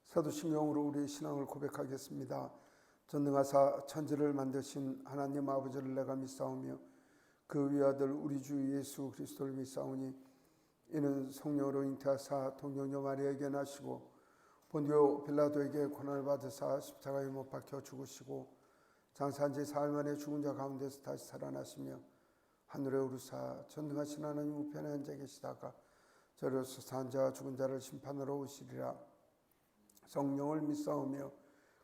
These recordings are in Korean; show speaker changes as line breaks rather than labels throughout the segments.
사도신경으로 우리의 신앙을 고백하겠습니다. 전능하사 천지를 만드신 하나님 아버지를 내가 믿사오며 그 위아들 우리 주 예수 그리스도를 믿사오니 이는 성령으로 잉태하사 동정녀 마리아에게 나시고 본디오 빌라도에게 고난을 받으사 십자가에 못 박혀 죽으시고 장사한 지 사흘 만에 죽은 자 가운데서 다시 살아나시며 하늘에 오르사 전능하신 하나님 우편에 앉아 계시다가 저리로서 산 자와 죽은 자를 심판으로 오시리라. 성령을 믿사오며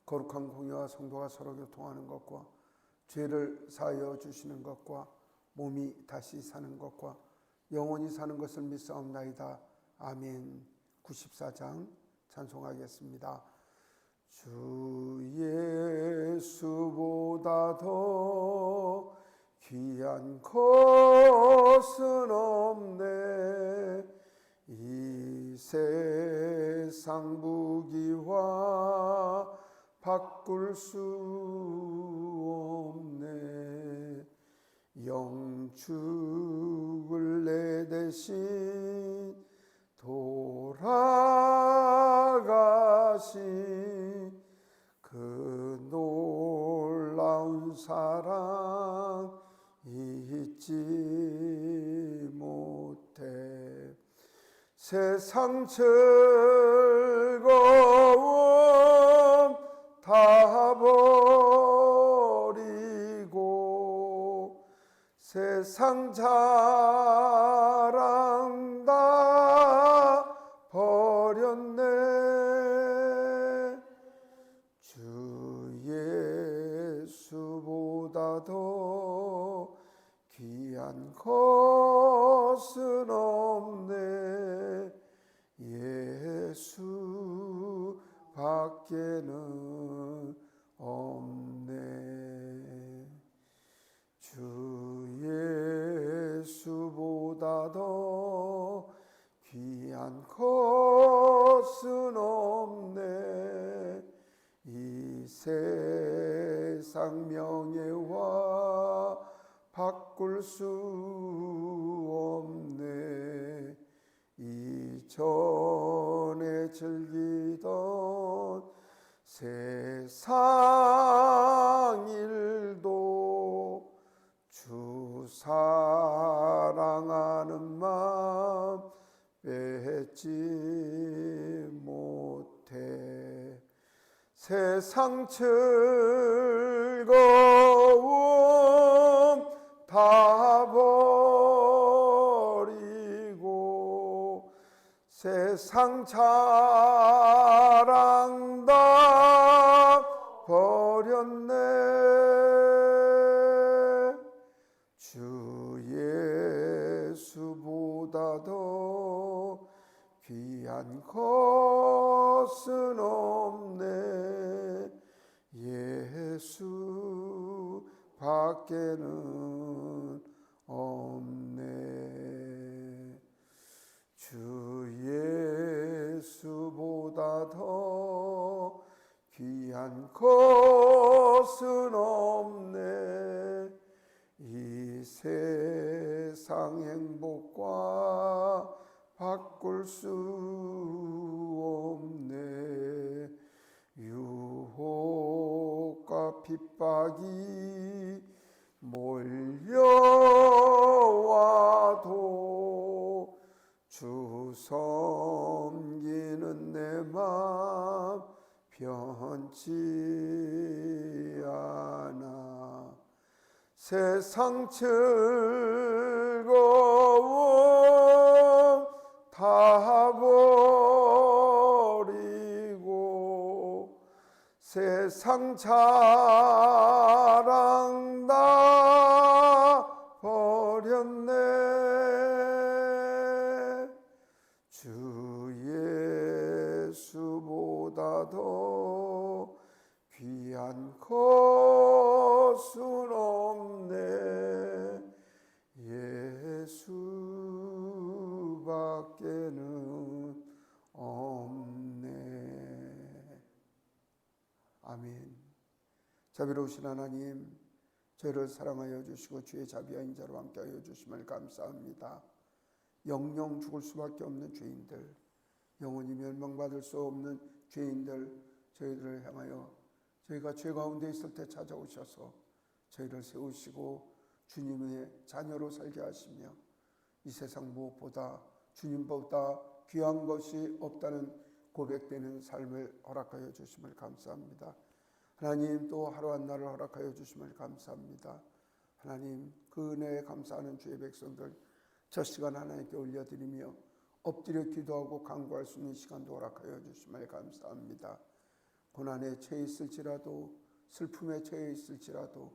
거룩한 공예와 성도가 서로 교통하는 것과 죄를 사하여 주시는 것과 몸이 다시 사는 것과 영원히 사는 것을 믿사옵나이다. 아멘. 94장 찬송하겠습니다. 주 예수보다 더 귀한 것은 없네. 이 세상 무기와 바꿀 수 없네. 영축을 내 대신 돌아가신 그 놀라운 사랑 잊지 못해. 세상 즐거움 다 버리고 세상 자랑 다 버렸네. 주 예수보다 더 귀한 것은 없네. 예수 밖에는 없네. 주 예수보다 더 귀한 것은 없네. 이 세상 명예와 바꿀 수 없네. 이전에 즐기던 세상 일도 주 사랑하는 마음 뺏지 못해. 세상 즐거움 다 버리고 세상 자랑 다 버렸네. 주 예수보다 더 귀한 것은 없네. 예수 밖에는 없네. 주 예수보다 더 귀한 것은 없네. 이 세상 행복과 바꿀 수 없네. 유혹과 핍박이 몰려와도 주 섬기는 내 맘 변치 않아. 세상 즐거움 다 버리고 세상 자랑 다 버렸네. 주 예수보다 더 귀한 것은 없네. 예수 밖에는 없네. 아멘. 자비로우신 하나님, 저희를 사랑하여 주시고 주의 자비와 인자로 함께하여 주심을 감사합니다. 영영 죽을 수밖에 없는 죄인들, 영원히 멸망받을 수 없는 죄인들 저희들을 향하여 저희가 죄 가운데 있을 때 찾아오셔서 저희를 세우시고 주님의 자녀로 살게 하시며 이 세상 무엇보다 주님보다 귀한 것이 없다는 고백되는 삶을 허락하여 주심을 감사합니다. 하나님, 또 하루 한 날을 허락하여 주심을 감사합니다. 하나님, 그 은혜에 감사하는 주의 백성들 저 시간 하나님께 올려드리며 엎드려 기도하고 간구할 수 있는 시간도 허락하여 주심을 감사합니다. 고난에 처해 있을지라도 슬픔에 처해 있을지라도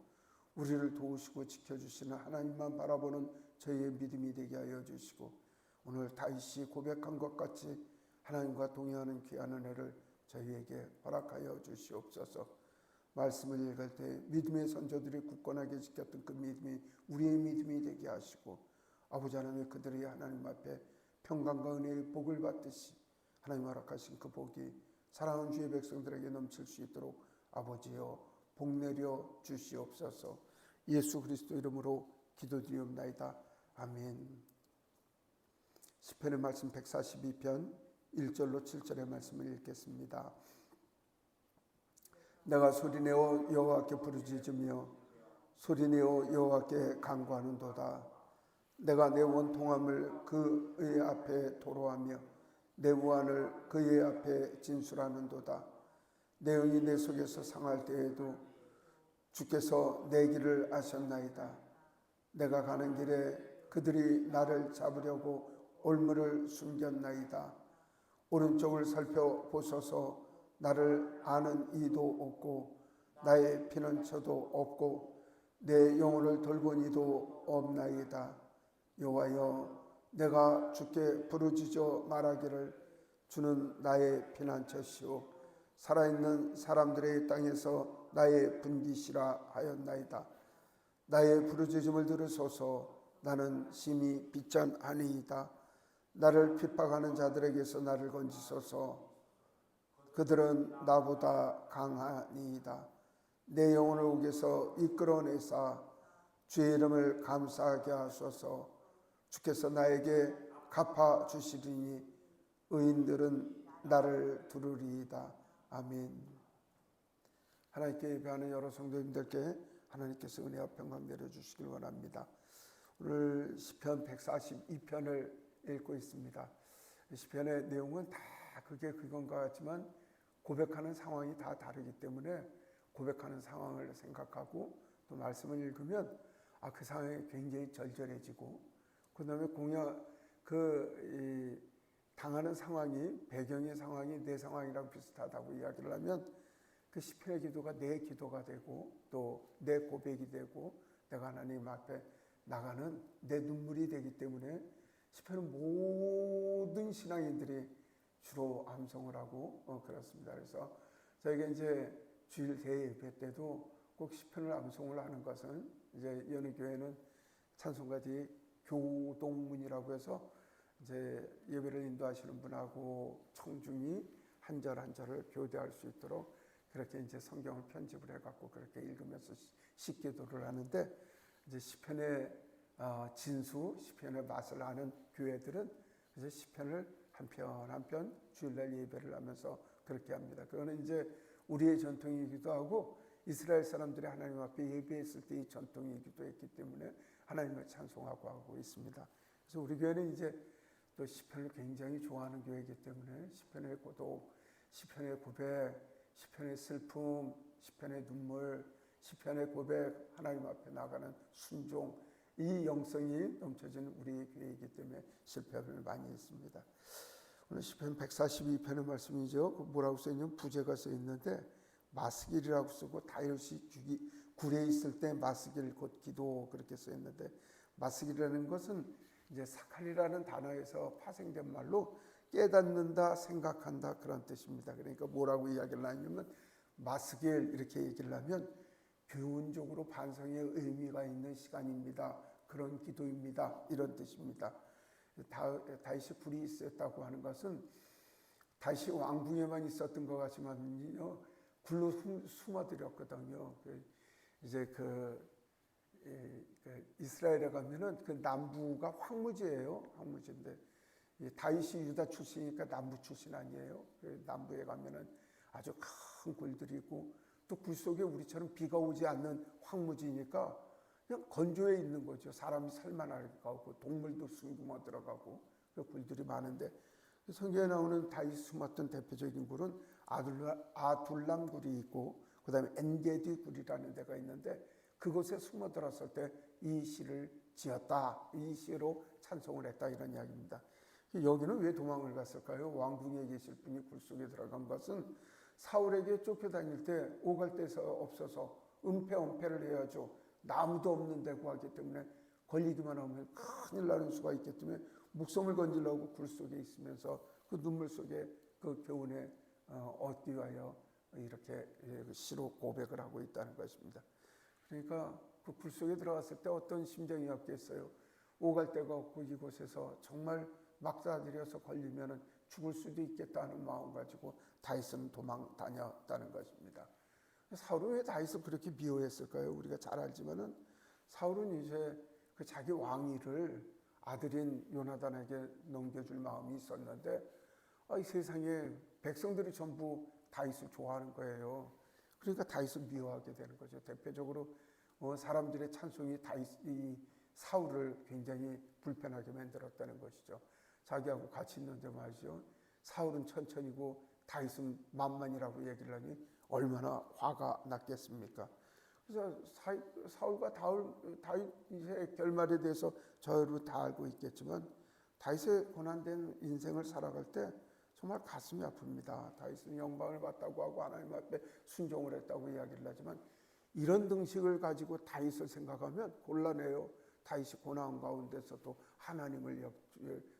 우리를 도우시고 지켜주시는 하나님만 바라보는 저희의 믿음이 되게 하여 주시고 오늘 다윗이 고백한 것 같이 하나님과 동행하는 귀한 은혜를 저희에게 허락하여 주시옵소서. 말씀을 읽을 때 믿음의 선조들이 굳건하게 지켰던 그 믿음이 우리의 믿음이 되게 하시고 아버지 하나님, 그들이 하나님 앞에 평강과 은혜의 복을 받듯이 하나님 허락하신 그 복이 사랑하는 주의 백성들에게 넘칠 수 있도록 아버지여 복 내려 주시옵소서. 예수 그리스도 이름으로 기도드리옵나이다. 아멘. 시편의 말씀 142편 1절로 7절의 말씀을 읽겠습니다. 내가 소리내어 여호와께 부르짖으며 소리내어 여호와께 간구하는도다. 내가 내 원통함을 그의 앞에 토로하며 내 우환을 그의 앞에 진술하는도다. 내 영이 내 속에서 상할 때에도 주께서 내 길을 아셨나이다. 내가 가는 길에 그들이 나를 잡으려고 올무를 숨겼나이다. 오른쪽을 살펴보소서. 나를 아는 이도 없고 나의 피난처도 없고 내 영혼을 돌본 이도 없나이다. 여호와여, 내가 주께 부르짖어 말하기를 주는 나의 피난처시오 살아있는 사람들의 땅에서 나의 분기시라 하였나이다. 나의 부르짖음을 들으소서. 나는 심히 비천하니이다. 나를 핍박하는 자들에게서 나를 건지소서. 그들은 나보다 강하니이다. 내 영혼을 옥에서 이끌어내사 주의 이름을 감사하게 하소서. 주께서 나에게 갚아주시리니 의인들은 나를 두르리이다. 아멘. 하나님께 예배하는 여러 성도님들께 하나님께서 은혜와 평강 내려주시길 원합니다. 오늘 시편 142편을 읽고 있습니다. 시편의 내용은 다 그게 그건가 같지만 고백하는 상황이 다 다르기 때문에 고백하는 상황을 생각하고 또 말씀을 읽으면 그 상황이 굉장히 절절해지고 그 다음에 당하는 상황이 배경의 상황이 내 상황이랑 비슷하다고 이야기를 하면 그 시편의 기도가 내 기도가 되고 또 내 고백이 되고 내가 하나님 앞에 나가는 내 눈물이 되기 때문에 시편은 모든 신앙인들이 주로 암송을 하고 그렇습니다. 그래서 저희가 이제 주일 대예배 때도 꼭 시편을 암송을 하는 것은 이제 여느 교회는 찬송가 뒤에 교동문이라고 해서 이제 예배를 인도하시는 분하고 청중이 한 절 한 절을 교대할 수 있도록 그렇게 이제 성경을 편집을 해갖고 그렇게 읽으면서 식기도를 하는데 이제 시편의 진수, 시편의 맛을 아는 교회들은 이제 시편을 한 편 한 편 주일날 예배를 하면서 그렇게 합니다. 그거는 이제 우리의 전통이기도 하고 이스라엘 사람들이 하나님 앞에 예배했을 때의 전통이기도 했기 때문에 하나님을 찬송하고 하고 있습니다. 그래서 우리 교회는 이제 또 시편을 굉장히 좋아하는 교회이기 때문에 시편의 고독, 시편의 고백, 시편의 슬픔, 시편의 눈물, 시편의 고백, 하나님 앞에 나가는 순종, 이 영성이 넘쳐진 우리 교회이기 때문에 실패를 많이 했습니다. 오늘 시편 142편의 말씀이죠. 뭐라고 써있냐면 부제가 써있는데 마스길이라고 쓰고 다윗이 굴에 있을 때 마스길 곧 기도 그렇게 써있는데 마스길이라는 것은 이제 사칼이라는 단어에서 파생된 말로 깨닫는다, 생각한다 그런 뜻입니다. 그러니까 뭐라고 이야기를 하냐면 마스길 이렇게 얘기를 하면 교훈적으로 반성의 의미가 있는 시간입니다. 그런 기도입니다. 이런 뜻입니다. 다윗이 굴이 있었다고 하는 것은 다윗이 왕궁에만 있었던 것 같지만요 굴로 숨어들였거든요. 이제 이스라엘에 가면은 그 남부가 황무지예요. 황무지인데 다윗이 유다 출신이니까 남부 출신 아니에요. 남부에 가면은 아주 큰 굴들이 있고 또 굴 속에 우리처럼 비가 오지 않는 황무지니까 그냥 건조해 있는 거죠. 사람이 살만하게 가고 동물도 숨구멍 들어가고 그 굴들이 많은데 성경에 나오는 다윗이 숨었던 대표적인 굴은 아둘람 굴이 있고 그 다음에 엔게디 굴이라는 데가 있는데 그곳에 숨어 들었을 때 이 시를 지었다. 이 시로 찬송을 했다 이런 이야기입니다. 여기는 왜 도망을 갔을까요? 왕궁에 계실 분이 굴 속에 들어간 것은 사울에게 쫓겨다닐 때 오갈 데서 없어서 은폐를 해야죠. 나무도 없는 데 구하기 때문에 걸리기만 하면 큰일 나는 수가 있기 때문에 목숨을 건지려고 굴 속에 있으면서 그 눈물 속에 그 교훈에 얻기 위하여 이렇게 시로 고백을 하고 있다는 것입니다. 그러니까 그 굴 속에 들어갔을 때 어떤 심정이었겠어요. 오갈 데가 없고 이곳에서 정말 막사들여서 걸리면 죽을 수도 있겠다는 마음 가지고 다윗은 도망 다녔다는 것입니다. 사울은 왜 다윗을 그렇게 미워했을까요? 우리가 잘 알지만은 사울은 이제 그 자기 왕위를 아들인 요나단에게 넘겨줄 마음이 있었는데 이 세상에 백성들이 전부 다윗을 좋아하는 거예요. 그러니까 다윗을 미워하게 되는 거죠. 대표적으로 사람들의 찬송이 이 사울을 굉장히 불편하게 만들었다는 것이죠. 자기하고 같이 있는데 말이죠. 사울은 천천히고 다윗은 만만이라고 얘기를 하니 얼마나 화가 났겠습니까? 그래서 사울과 다윗의 결말에 대해서 저희로 다 알고 있겠지만 다윗의 고난된 인생을 살아갈 때 정말 가슴이 아픕니다. 다윗은 영광을 받다고 하고 하나님 앞에 순종을 했다고 이야기를 하지만 이런 등식을 가지고 다윗을 생각하면 곤란해요. 다윗이 고난 가운데서도 하나님을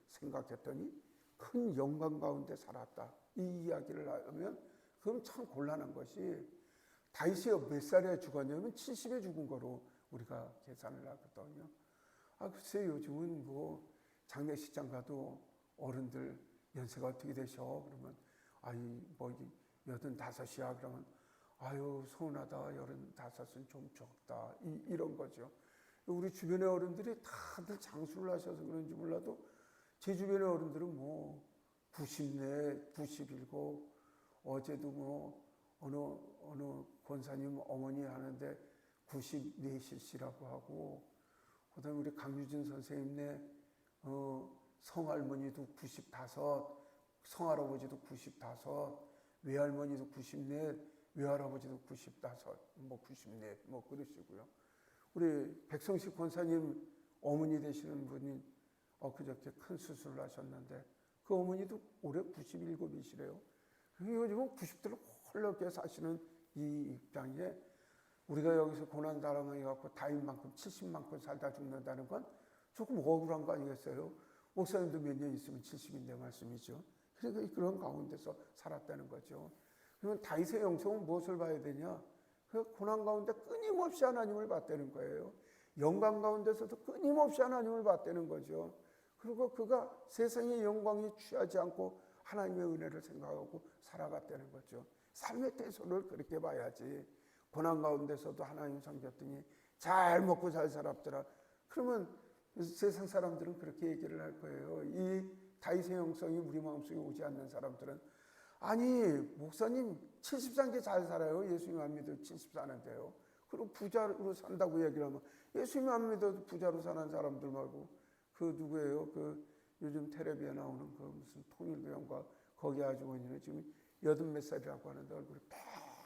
생각했더니 큰 영광 가운데 살았다. 이 이야기를 하면 그럼 참 곤란한 것이 다윗이 몇 살에 죽었냐면 70에 죽은 거로 우리가 계산을 하거든요. 글쎄 요즘은 뭐 장례식장 가도 어른들 연세가 어떻게 되셔? 그러면 뭐 85이야. 그러면 서운하다. 85은 좀 적다. 이런 거죠. 우리 주변의 어른들이 다들 장수를 하셔서 그런지 몰라도 제 주변의 어른들은 뭐 94, 97, 어제도 뭐 어느 권사님 어머니 하는데 94시라고 하고 그다음에 우리 강유진 선생님네 성할머니도 95, 성할아버지도 95, 외할머니도 94, 외할아버지도 95, 94, 그러시고요. 우리 백성식 권사님 어머니 되시는 분이 그저께 큰 수술을 하셨는데 그 어머니도 올해 97이시래요. 요즘은 90대를 홀럽게 사시는 이 입장에 우리가 여기서 고난 당해갖고 다윗만큼 70만큼 살다 죽는다는 건 조금 억울한 거 아니겠어요? 목사님도 몇 년 있으면 70인데 말씀이죠. 그러니까 그런 가운데서 살았다는 거죠. 그러면 다윗의 영성은 무엇을 봐야 되냐? 그 고난 가운데 끊임없이 하나님을 봤다는 거예요. 영광 가운데서도 끊임없이 하나님을 봤다는 거죠. 그리고 그가 세상의 영광에 취하지 않고 하나님의 은혜를 생각하고 살아갔다는 거죠. 삶의 태소를 그렇게 봐야지. 고난 가운데서도 하나님 섬겼더니 잘 먹고 잘 살았더라. 그러면 세상 사람들은 그렇게 얘기를 할 거예요. 이 다윗의 영성이 우리 마음속에 오지 않는 사람들은 목사님 70살인데 잘 살아요. 예수님 안 믿어도 70 사는데요. 그리고 부자로 산다고 얘기를 하면 예수님 안 믿어도 부자로 사는 사람들 말고 그 누구예요? 그 요즘 텔레비에 나오는 그 무슨 통일교회가 거기 아주머니는 지금 80몇 살이라고 하는데 얼굴이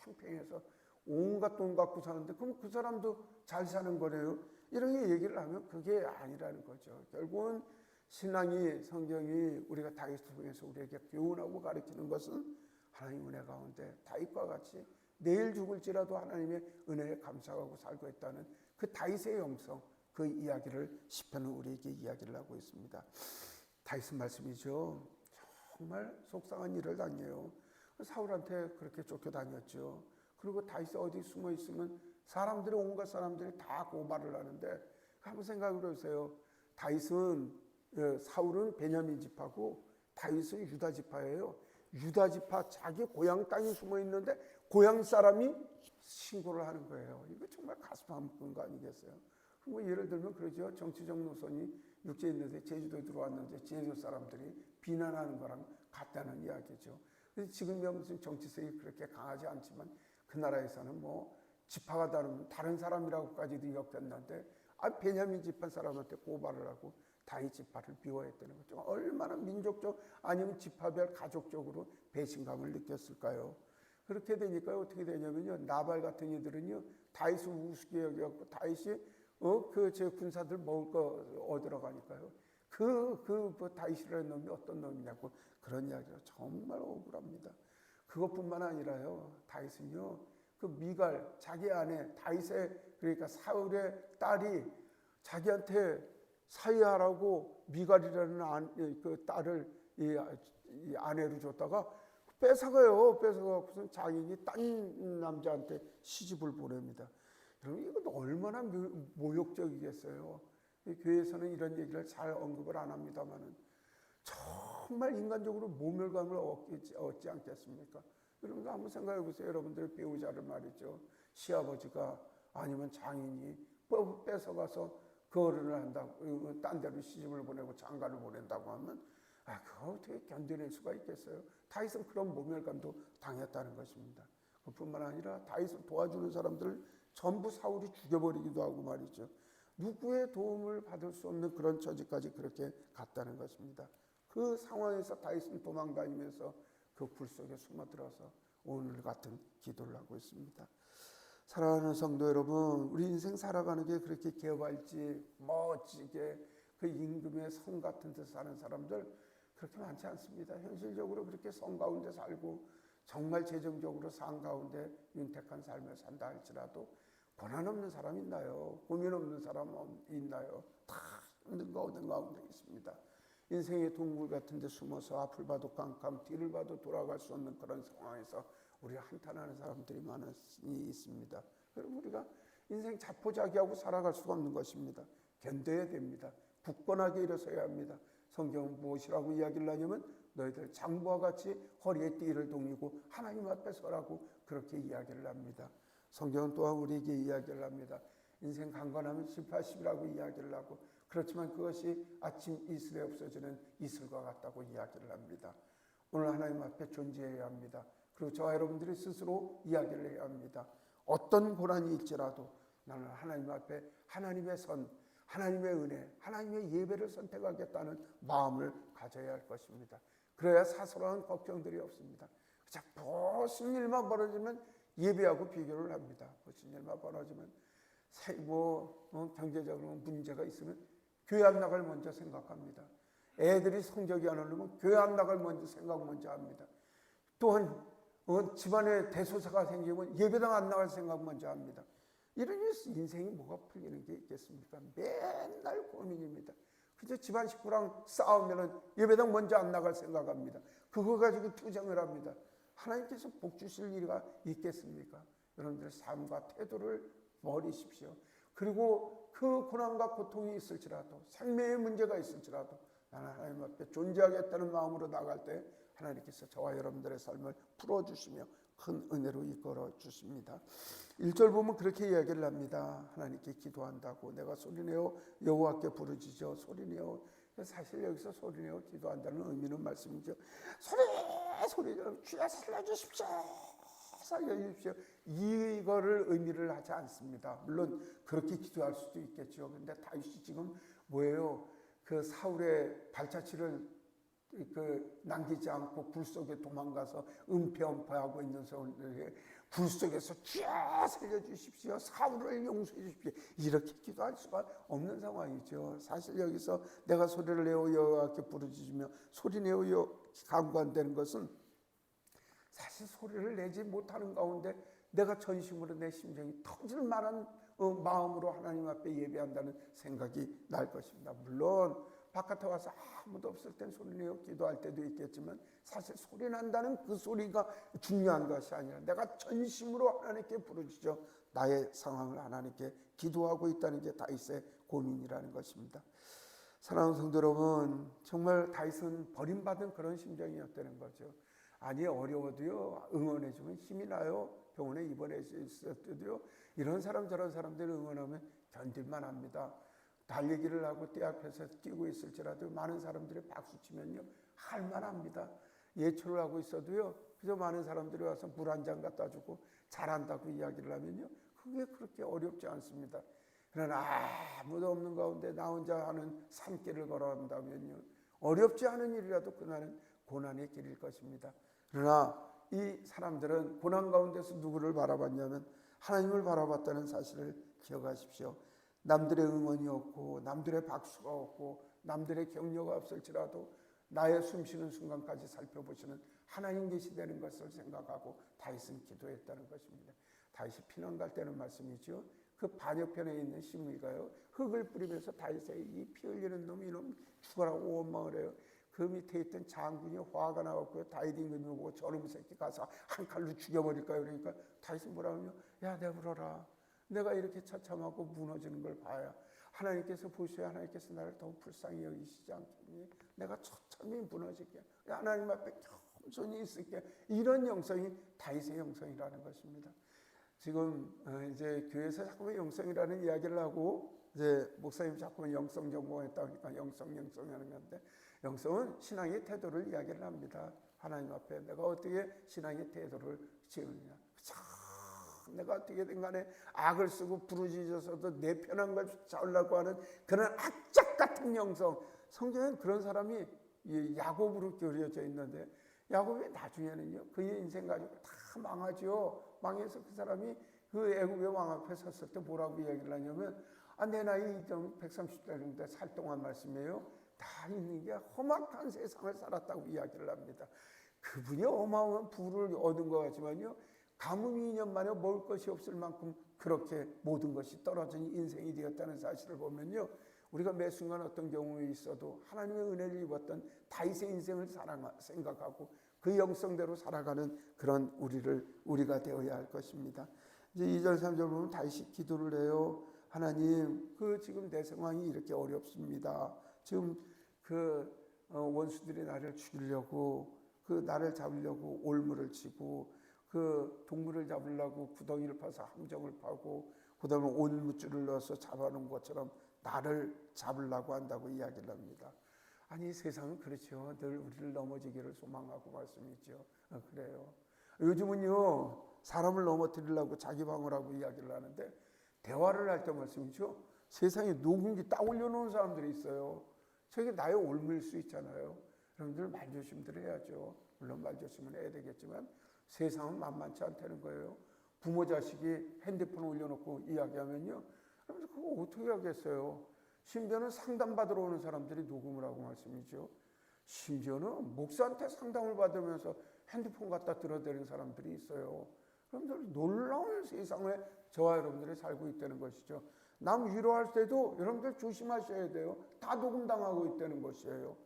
팽팽해서 온갖 돈 갖고 사는데 그럼 그 사람도 잘 사는 거래요. 이런 얘기를 하면 그게 아니라는 거죠. 결국은 신앙이 성경이 우리가 다윗을 통해서 우리에게 교훈하고 가르치는 것은 하나님 은혜 가운데 다윗과 같이 내일 죽을지라도 하나님의 은혜에 감사하고 살고 있다는 그 다윗의 영성, 그 이야기를 시편은 우리에게 이야기를 하고 있습니다. 다윗은 말씀이죠. 정말 속상한 일을 당해요. 사울한테 그렇게 쫓겨다녔죠. 그리고 다윗이 어디 숨어 있으면 사람들이 온갖 사람들이 다 고발을 하는데 한번 생각해 보세요. 사울은 베냐민 지파고 다윗은 유다 지파예요. 유다 지파 자기 고향 땅에 숨어 있는데 고향 사람이 신고를 하는 거예요. 이거 정말 가슴 아픈 거 아니겠어요? 뭐 예를 들면 그러죠. 정치적 노선이 육지에 있는데 제주도에 들어왔는데 제주 사람들이 비난하는 거랑 같다는 이야기죠. 그래서 지금이야 무슨 정치색이 그렇게 강하지 않지만 그 나라에서는 뭐 지파가 다른 사람이라고까지도 여겼는데 베냐민 지파 사람한테 고발을 하고 다윗 지파를 비호했다는 거죠. 얼마나 민족적 아니면 지파별 가족적으로 배신감을 느꼈을까요? 그렇게 되니까 어떻게 되냐면요, 나발 같은 이들은요 다윗을 우습게 여겨갖고 다윗이 제 군사들 먹을 거 얻으러 가니까요. 뭐 다윗이라는 놈이 어떤 놈이냐고 그런 이야기가 정말 억울합니다. 그것뿐만 아니라요, 다윗은요 그 미갈 자기 아내 다윗의 그러니까 사울의 딸이 자기한테 사위하라고 미갈이라는 그 딸을 이 아내로 줬다가 뺏어가요. 뺏어가고선 장인이 딴 남자한테 시집을 보냅니다. 여러분 이건 얼마나 모욕적이겠어요. 교회에서는 이런 얘기를 잘 언급을 안 합니다만은 정말 인간적으로 모멸감을 얻지 않겠습니까? 여러분도 한번 생각해 보세요. 여러분들의 배우자를 말이죠. 시아버지가 아니면 장인이 뺏어가서 그 어른을 한다고 딴 데로 시집을 보내고 장가를 보낸다고 하면 그거 어떻게 견뎌낼 수가 있겠어요? 다윗은 그런 모멸감도 당했다는 것입니다. 그뿐만 아니라 다윗을 도와주는 사람들을 전부 사울이 죽여버리기도 하고 말이죠. 누구의 도움을 받을 수 없는 그런 처지까지 그렇게 갔다는 것입니다. 그 상황에서 다윗은 도망다니면서 그 굴 속에 숨어들어서 오늘 같은 기도를 하고 있습니다. 사랑하는 성도 여러분, 우리 인생 살아가는 게 그렇게 개발지 멋지게 그 임금의 성 같은 데 사는 사람들 그렇게 많지 않습니다. 현실적으로 그렇게 성 가운데 살고 정말 재정적으로 산 가운데 윤택한 삶을 산다 할지라도 고난 없는 사람 있나요? 고민 없는 사람 있나요? 다 힘든 가운데 있습니다. 인생의 동굴 같은 데 숨어서 앞을 봐도 깜깜 뒤를 봐도 돌아갈 수 없는 그런 상황에서 우리가 한탄하는 사람들이 많이 있습니다. 그럼 우리가 인생 자포자기하고 살아갈 수가 없는 것입니다. 견뎌야 됩니다. 굳건하게 일어서야 합니다. 성경은 무엇이라고 이야기를 하냐면 너희들 장부와 같이 허리에 띠를 동이고 하나님 앞에 서라고 그렇게 이야기를 합니다. 성경은 또한 우리에게 이야기를 합니다. 인생 강건하면 7,80이라고 이야기를 하고 그렇지만 그것이 아침 이슬에 없어지는 이슬과 같다고 이야기를 합니다. 오늘 하나님 앞에 존재해야 합니다. 그리고 저와 여러분들이 스스로 이야기를 해야 합니다. 어떤 고난이 일지라도 나는 하나님 앞에 하나님의 선, 하나님의 은혜, 하나님의 예배를 선택하겠다는 마음을 가져야 할 것입니다. 그래야 사소한 걱정들이 없습니다. 무슨 일만 벌어지면 예배하고 비교를 합니다. 무슨 일만 벌어지면 경제적으로 문제가 있으면 교회 안 나갈 먼저 생각합니다. 애들이 성적이 안 오르면 교회 안 나갈 생각 먼저 합니다. 또한 집안에 대소사가 생기면 예배당 안 나갈 생각 먼저 합니다. 이런 인생이 뭐가 풀리는 게 있겠습니까? 맨날 고민입니다. 그저 집안 식구랑 싸우면 예배당 먼저 안 나갈 생각합니다. 그거 가지고 투정을 합니다. 하나님께서 복 주실 일이가 있겠습니까? 여러분들 삶과 태도를 버리십시오. 그리고 그 고난과 고통이 있을지라도 생명의 문제가 있을지라도 나는 하나님 앞에 존재하겠다는 마음으로 나갈 때 하나님께서 저와 여러분들의 삶을 풀어주시며 큰 은혜로 이끌어 주십니다. 1절 보면 그렇게 이야기를 합니다. 하나님께 기도한다고 내가 소리내어 여호와께 부르짖어 소리내어. 사실 여기서 소리내어 기도한다는 의미는 말씀이죠. 소리내어 주여 살려주십시오. 살려주십시오. 이거를 의미를 하지 않습니다. 물론 그렇게 기도할 수도 있겠죠. 그런데 다윗이 지금 뭐예요? 그 사울의 발자취를 남기지 않고 굴 속에 도망가서 은폐하고 있는 사울에게 굴 속에서 주여 살려주십시오. 사울을 용서해 주십시오. 이렇게 기도할 수가 없는 상황이죠. 사실 여기서 내가 소리를 내어 여호와께 부르짖으며 소리내어 간구한다는 것은 사실 소리를 내지 못하는 가운데 내가 전심으로 내 심정이 터질 만한 마음으로 하나님 앞에 예배한다는 생각이 날 것입니다. 물론 바깥에 와서 아무도 없을 땐 소리내어 기도할 때도 있겠지만 사실 소리 난다는 그 소리가 중요한 것이 아니라 내가 전심으로 하나님께 부르짖어 나의 상황을 하나님께 기도하고 있다는 게 다윗의 고민이라는 것입니다. 사랑하는 성도 여러분, 정말 다윗은 버림받은 그런 심정이었다는 거죠. 아니 어려워도요 응원해주면 힘이 나요. 병원에 입원해 있을 때도요 이런 사람 저런 사람들 응원하면 견딜만 합니다. 달리기를 하고 떼 앞에서 뛰고 있을지라도 많은 사람들이 박수 치면요 할만합니다. 예초를 하고 있어도요 그저 많은 사람들이 와서 물 한 잔 갖다 주고 잘한다고 이야기를 하면요 그게 그렇게 어렵지 않습니다. 그러나 아무도 없는 가운데 나 혼자 하는 산길을 걸어간다면요 어렵지 않은 일이라도 그날은 고난의 길일 것입니다. 그러나 이 사람들은 고난 가운데서 누구를 바라봤냐면 하나님을 바라봤다는 사실을 기억하십시오. 남들의 응원이 없고 남들의 박수가 없고 남들의 격려가 없을지라도 나의 숨쉬는 순간까지 살펴보시는 하나님 계시다는 것을 생각하고 다윗은 기도했다는 것입니다. 다윗이 피난 갈 때는 말씀이죠. 그 반역편에 있는 시므이가요 흙을 뿌리면서 다윗의 이 피 흘리는 놈이 이놈 죽어라고 원망을 해요. 그 밑에 있던 장군이 화가 나갖고 다윗 임금이 보고 저놈 새끼 가서 한 칼로 죽여버릴까요? 그러니까 다윗은 뭐라 하냐? 야 내버려라. 내가 이렇게 처참하고 무너지는 걸 봐야 하나님께서 보셔야 하나님께서 나를 더욱 불쌍히 여기시지 않겠니? 내가 처참히 무너질게. 하나님 앞에 겸손히 있을게. 이런 영성이 다윗의 영성이라는 것입니다. 지금 이제 교회에서 자꾸만 영성이라는 이야기를 하고 이제 목사님 자꾸만 영성 전공했다 그러니까 영성 하는 건데 영성은 신앙의 태도를 이야기를 합니다. 하나님 앞에 내가 어떻게 신앙의 태도를 지으느냐. 내가 어떻게든 간에 악을 쓰고 부르짖어서도 내 편한 걸 잡으려고 하는 그런 악착 같은 영성. 성경엔 그런 사람이 야곱으로 그려져 있는데 야곱이 나중에는요 그의 인생 가지고 다 망하죠. 망해서 그 사람이 그 애굽의 왕 앞에 섰을 때 뭐라고 이야기를 하냐면 내 나이 130대 정도 살 동안 말씀이에요. 다 있는 게 험악한 세상을 살았다고 이야기를 합니다. 그분이 어마어마한 부를 얻은 것 같지만요 가뭄 2년 만에 먹을 것이 없을 만큼 그렇게 모든 것이 떨어진 인생이 되었다는 사실을 보면요 우리가 매 순간 어떤 경우에 있어도 하나님의 은혜를 입었던 다윗의 인생을 생각하고 그 영성대로 살아가는 그런 우리가 되어야 할 것입니다. 이제 2절 3절 보면 다윗이 기도를 해요. 하나님 지금 내 상황이 이렇게 어렵습니다. 지금 원수들이 나를 죽이려고 나를 잡으려고 올무를 치고 동물을 잡으려고 구덩이를 파서 함정을 파고 그 다음에 올무줄을 넣어서 잡아놓은 것처럼 나를 잡으려고 한다고 이야기를 합니다. 아니 세상은 그렇죠. 늘 우리를 넘어지기를 소망하고 말씀이죠. 그래요. 요즘은요 사람을 넘어뜨리려고 자기 방어라고 이야기를 하는데 대화를 할 때 말씀이죠. 세상에 녹음기 딱 올려놓은 사람들이 있어요. 저게 나의 올무일 수 있잖아요. 여러분들 말조심들 해야죠. 물론 말조심은 해야 되겠지만 세상은 만만치 않다는 거예요. 부모 자식이 핸드폰 올려놓고 이야기하면요. 여러분들 그거 어떻게 하겠어요. 심지어는 상담받으러 오는 사람들이 녹음을 하고 말씀이죠. 심지어는 목사한테 상담을 받으면서 핸드폰 갖다 들어대는 사람들이 있어요. 여러분들 놀라운 세상에 저와 여러분들이 살고 있다는 것이죠. 남 위로할 때도 여러분들 조심하셔야 돼요. 다 녹음당하고 있다는 것이에요.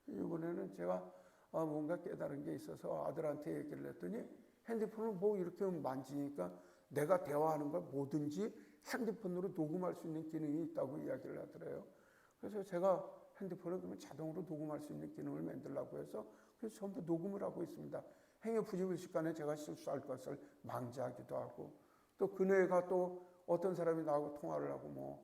이번에는 제가 뭔가 깨달은 게 있어서 아들한테 얘기를 했더니 핸드폰을 이렇게 만지니까 내가 대화하는 걸 뭐든지 핸드폰으로 녹음할 수 있는 기능이 있다고 이야기를 하더래요. 그래서 제가 핸드폰을 그러면 자동으로 녹음할 수 있는 기능을 만들려고 해서 그래서 전부 녹음을 하고 있습니다. 행여 부지불식간에 제가 실수할 것을 방지하기도 하고 또 그네가 또 어떤 사람이 나하고 통화를 하고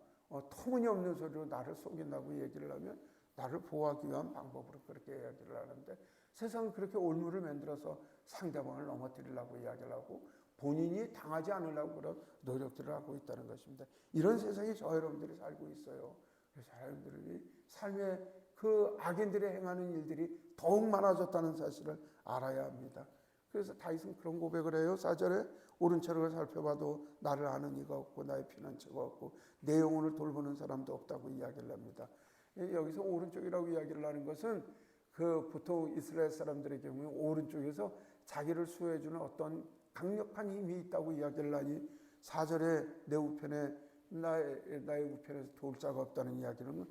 터무니없는 소리로 나를 속인다고 얘기를 하면 나를 보호하기 위한 방법으로 그렇게 이야기를 하는데 세상은 그렇게 올무를 만들어서 상대방을 넘어뜨리려고 이야기를 하고 본인이 당하지 않으려고 그런 노력들을 하고 있다는 것입니다. 이런 세상에 저 여러분들이 살고 있어요. 그래서 여러분들이 삶의 그 악인들이 행하는 일들이 더욱 많아졌다는 사실을 알아야 합니다. 그래서 다윗은 그런 고백을 해요. 4절에 오른쪽을 살펴봐도 나를 아는 이가 없고 나의 피난처가 없고 내 영혼을 돌보는 사람도 없다고 이야기를 합니다. 여기서 오른쪽이라고 이야기를 하는 것은 보통 이스라엘 사람들의 경우에 오른쪽에서 자기를 수호해주는 어떤 강력한 힘이 있다고 이야기를 하니 4절에 내 우편에 나의 우편에서 도울 자가 없다는 이야기는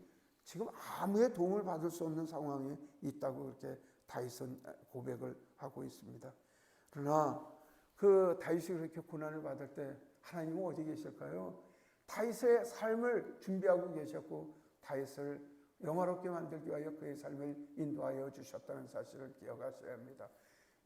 지금 아무의 도움을 받을 수 없는 상황에 있다고 그렇게 다윗은 고백을 하고 있습니다. 그러나 다윗이 그렇게 고난을 받을 때 하나님은 어디 계실까요? 다윗의 삶을 준비하고 계셨고 다윗을 영화롭게 만들기 위하여 그의 삶을 인도하여 주셨다는 사실을 기억하셔야 합니다.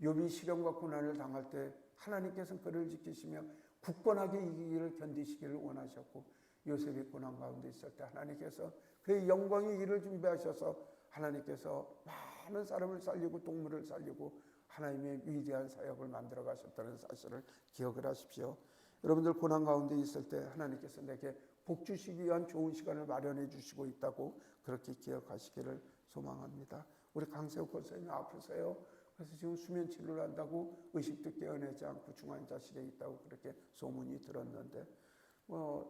욥이 시련과 고난을 당할 때 하나님께서는 그를 지키시며 굳건하게 이 길을 견디시기를 원하셨고 요셉이 고난 가운데 있을 때 하나님께서 그의 영광의 일을 준비하셔서 하나님께서 많은 사람을 살리고 동물을 살리고 하나님의 위대한 사역을 만들어 가셨다는 사실을 기억을 하십시오. 여러분들 고난 가운데 있을 때 하나님께서 내게 복 주시기 위한 좋은 시간을 마련해 주시고 있다고 그렇게 기억하시기를 소망합니다. 우리 강세욱 권사님이 아프세요. 그래서 지금 수면 치료를 한다고 의식도 깨어내지 않고 중환자실에 있다고 그렇게 소문이 들었는데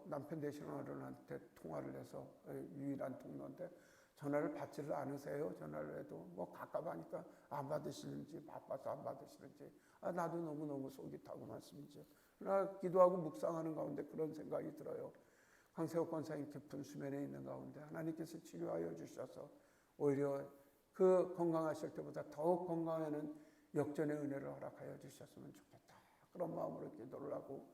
남편 되시는 어른한테 통화를 해서 유일한 통로인데 전화를 받지를 않으세요. 전화를 해도 가깝하니까 안 받으시는지 바빠서 안 받으시는지 나도 너무너무 속이 타고 말씀이죠. 나 기도하고 묵상하는 가운데 그런 생각이 들어요. 강세욱 권사님 깊은 수면에 있는 가운데 하나님께서 치료하여 주셔서 오히려 그 건강하실 때보다 더욱 건강에는 역전의 은혜를 허락하여 주셨으면 좋겠다. 그런 마음으로 기도를 하고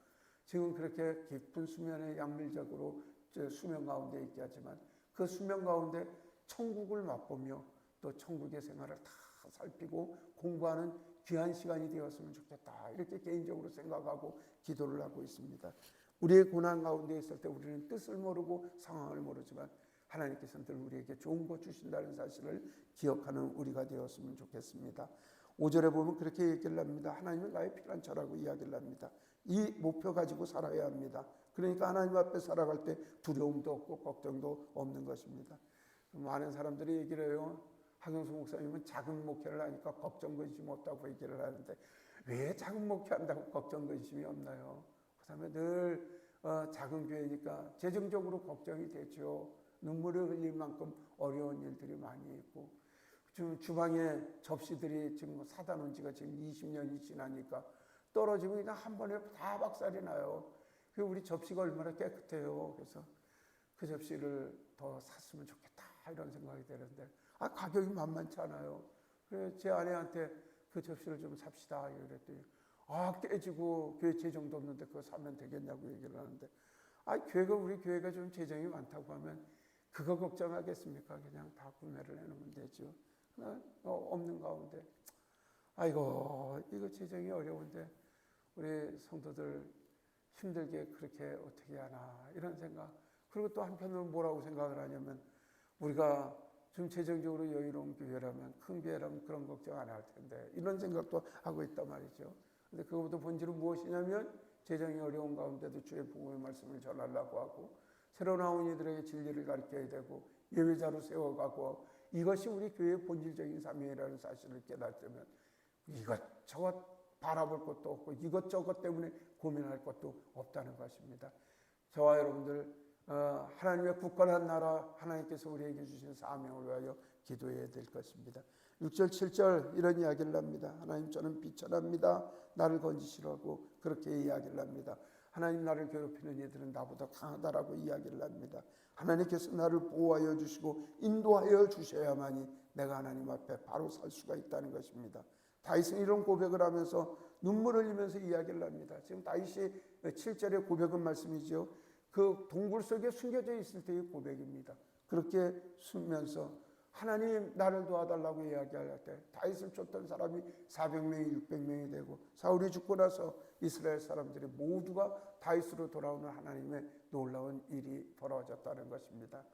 지금 그렇게 깊은 수면에 약물적으로 수면 가운데 있게 하지만 그 수면 가운데 천국을 맛보며 또 천국의 생활을 다 살피고 공부하는 귀한 시간이 되었으면 좋겠다. 이렇게 개인적으로 생각하고 기도를 하고 있습니다. 우리의 고난 가운데 있을 때 우리는 뜻을 모르고 상황을 모르지만 하나님께서는 늘 우리에게 좋은 것 주신다는 사실을 기억하는 우리가 되었으면 좋겠습니다. 5절에 보면 그렇게 얘기를 합니다. 하나님은 나의 피난처라고 이야기를 합니다. 이 목표 가지고 살아야 합니다. 그러니까 하나님 앞에 살아갈 때 두려움도 없고 걱정도 없는 것입니다. 많은 사람들이 얘기를 해요. 하경수 목사님은 작은 목회를 하니까 걱정 근심이 없다고 얘기를 하는데 왜 작은 목회한다고 걱정 근심이 없나요? 그 다음에 늘 작은 교회니까 재정적으로 걱정이 되죠. 눈물을 흘릴 만큼 어려운 일들이 많이 있고 지금 주방에 접시들이 지금 사다 놓은 지가 지금 20년이 지나니까 떨어지면 그냥 한 번에 다 박살이 나요. 우리 접시가 얼마나 깨끗해요. 그래서 그 접시를 더 샀으면 좋겠다 이런 생각이 되는데 가격이 만만치 않아요. 그래서 제 아내한테 그 접시를 좀 삽시다 그랬더니 깨지고 교회 재정도 없는데 그거 사면 되겠냐고 얘기를 하는데 우리 교회가 좀 재정이 많다고 하면 그거 걱정하겠습니까? 그냥 다 구매를 해놓으면 되죠. 없는 가운데 이거 재정이 어려운데 우리 성도들 힘들게 그렇게 어떻게 하나 이런 생각. 그리고 또 한편으로 뭐라고 생각을 하냐면 우리가 좀 재정적으로 여유로운 교회라면 큰 교회라면 그런 걱정 안 할 텐데 이런 생각도 하고 있단 말이죠. 근데 그것보다 본질은 무엇이냐면 재정이 어려운 가운데도 주의 복음의 말씀을 전하려고 하고 새로 나온 이들에게 진리를 가르쳐야 되고 예외자로 세워가고 이것이 우리 교회의 본질적인 삶이라는 사실을 깨닫으면 이것저것 바라볼 것도 없고 이것저것 때문에 고민할 것도 없다는 것입니다. 저와 여러분들 하나님의 굳건한 나라 하나님께서 우리에게 주신 사명을 위하여 기도해야 될 것입니다. 6절 7절 이런 이야기를 합니다. 하나님 저는 비천합니다. 나를 건지시라고 그렇게 이야기를 합니다. 하나님 나를 괴롭히는 이들은 나보다 강하다라고 이야기를 합니다. 하나님께서 나를 보호하여 주시고 인도하여 주셔야만이 내가 하나님 앞에 바로 설 수가 있다는 것입니다. 다윗은 이런 고백을 하면서 눈물을 흘리면서 이야기를 합니다. 지금 다윗이 7절의 고백은 말씀이죠. 그 동굴 속에 숨겨져 있을 때의 고백입니다. 그렇게 숨면서 하나님 나를 도와달라고 이야기할 때 다윗을 쫓던 사람이 400명이 600명이 되고 사울이 죽고 나서 이스라엘 사람들이 모두가 다윗으로 돌아오는 하나님의 놀라운 일이 벌어졌다는 것입니다.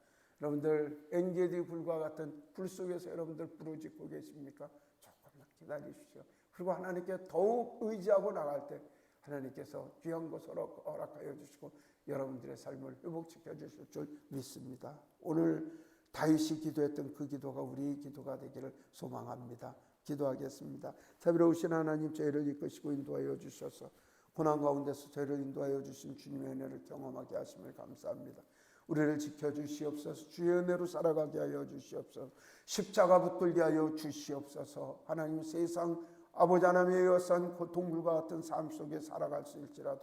여러분들 엔게디 불과 같은 불 속에서 여러분들 부르짖고 계십니까? 조금만 기다리십시오. 그리고 하나님께 더욱 의지하고 나갈 때 하나님께서 귀한 것을 허락하여 주시고 여러분들의 삶을 회복시켜 주실 줄 믿습니다. 오늘 다윗이 기도했던 그 기도가 우리의 기도가 되기를 소망합니다. 기도하겠습니다. 자비로우신 하나님 저희를 이끄시고 인도하여 주셔서 고난 가운데서 저희를 인도하여 주신 주님의 은혜를 경험하게 하심을 감사합니다. 우리를 지켜주시옵소서. 주의 은혜로 살아가게 하여 주시옵소서. 십자가 붙들게 하여 주시옵소서. 하나님 세상 아버지 하나님의 여산 고통불과 같은 삶 속에 살아갈 수 있을지라도